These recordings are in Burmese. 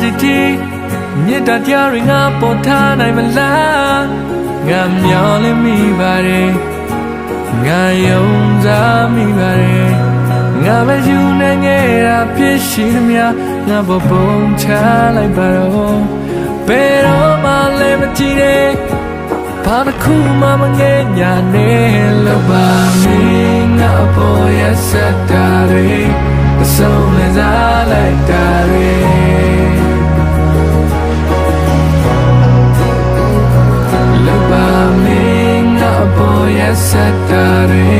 စီတီမြစ်တာတရားတွေငါပေါ်ထားနိုင်မလားငါမျောလင်းမိပါတယ်ငါယုံစားမိပါတယ်ငါပဲယူနေငယ်တာဖြစ်ရှိသမျှငါပေါ်ပုံချလိုက်ပါတော့ဘယ်တော့မှလည်းမကြည့်နဲ့ဘာတစ်ခုမှမငဲ့ညာနဲ့လောက်ပါမင်းငါပေါ်ရစတာတွေအဆုံးလည်းစားလိုက်တာတွေလောက်ပါမင်းငါပေါ်ရစတာတွေ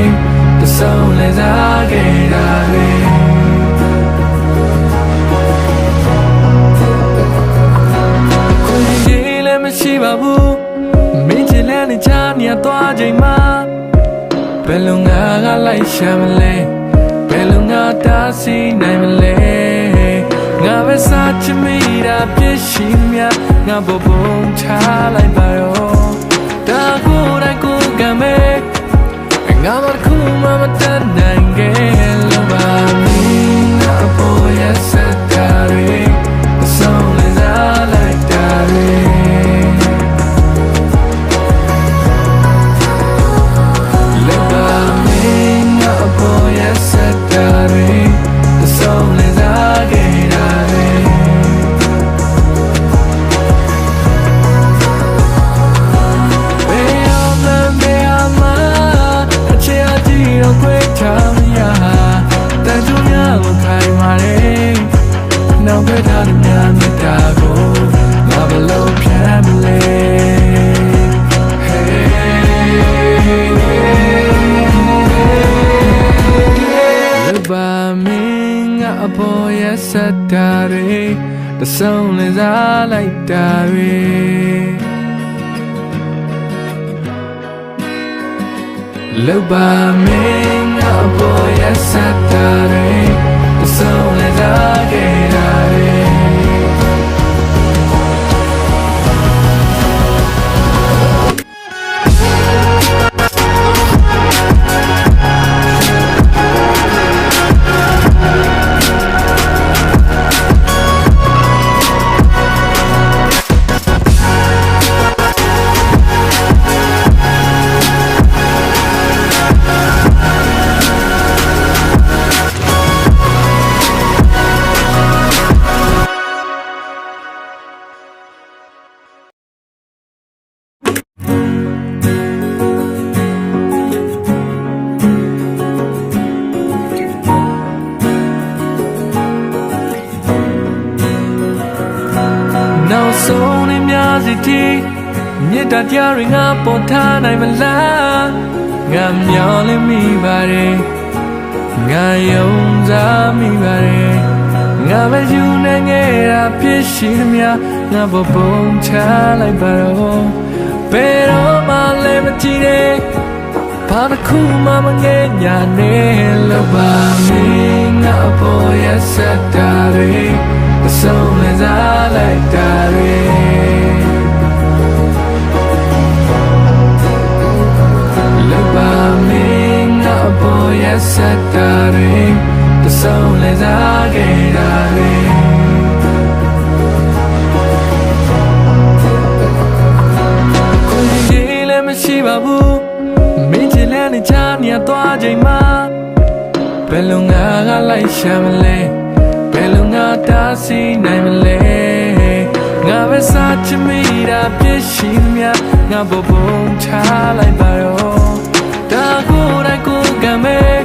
အဆုံးလည်းစားခဲ့တာတွေကိုကြီးလည်းမရှိပါဘူးမင်းချစ်လည်းနေချာနေသွားချိန်မှာဘယ်လိုငါကလိုက်ရှာမလဲဘယ်လိုငါတားဆီးနိုင်မလဲငါပဲစားချင်မိတာပြည့်ရှိမြငါပေါ်ပုံချလိုက်ပါတော့ဒါကိုယ်တိုင်ကိုယ်ကမဲ့ငါမခုမှမတတ်နိုင်ခဲ့လို့ပါမင်းငါပေါ်ရစတာတွေအဆုံးလည်းစားလိုက်တာတွေနောက်ပဲထားတဲ့များမြတ်တာကိုငါဘလို့ဖြတ်မလဲလောက်ပါမင်းငါအပေါ်ရစတာတွေတဆုံးလည်းစားလိုက်တာတွေလောက်ပါမင်းငါအပေါ်ရစတာတွေတဆုံးလည်းစားခဲ့တာတွေနောက်ဆုံးနေများစီတီမြစ်တာတရားတွေငါပေါ်ထားနိုင်မလားငါမျောလင်းမိပါတယ်ငါယုံစားမိပါတယ်ငါပဲယူနေငယ်တာဖြစ်ရှိသမျှငါပေါ်ပုံချလိုက်ပါတော့ဘယ်တော့မှလည်းမကြည့်နဲ့ဘာတစ်ခုမှမငဲ့ညာနဲ့လောက်ပါမင်းငါပေါ်ရစတာတွေအဆုံးလည်းစားလိုက်တာတွေလောက်ပါမင်းငါပေါ်ရစတာတွေအဆုံးလည်းစားခဲ့တာတွေကိုကြီးလည်းမရှိပါဘူးမင်းချစ်လည်းနေချာနေသွားချိန်မှာဘယ်လိုငါကလိုက်ရှာမလဲဘယ်လိုငါတားဆီးနိုင်မလဲငါပဲစားချင်မိတာပြည့်ရှိမြငါပေါ်ပုံချလိုက်ပါတော့ဒါကိုယ်တိုင်ကိုယ်ကမဲ့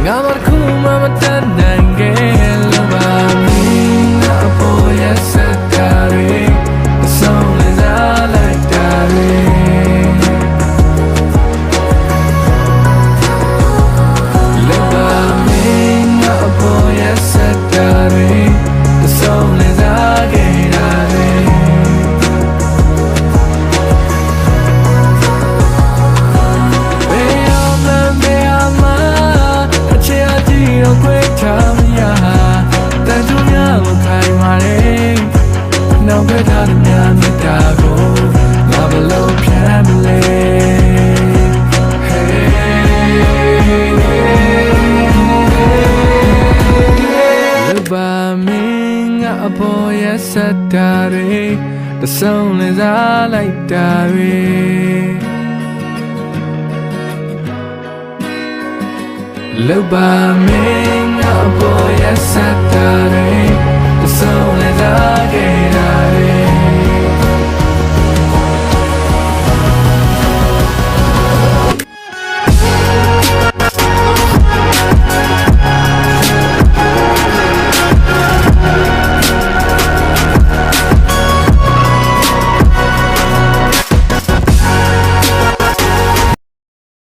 ငါမခုမှမတတ်နိုင်ခဲ့လို့ပါမင်းငါပေါ်ရစတာတွေအဆုံးလည်းစားလိုက်တာတွေလောက်ပါမင်းငါပေါ်ရစတာတွေအဆုံးလည်းစားခဲ့တာတွေဘယ်အောင်မှဘယ်အောင်မှအချစ်အတီးတော့ခွဲထားမရတန်တူများကိုခိုင်မာတယ်နောက်ပဲထားတဲ့များမြတ်တာကိုငါဘလို့ဖြတ်မလဲလောက်ပါမင်းငါ ငါအပေါ်ရဲ့ဆက်တာတွေတဆုံးလဲစားလိုက်တာတွေလောက်ပါမင်းငါအပေါ်ရဲ့ဆက်တာတွေတဆုံးလဲစား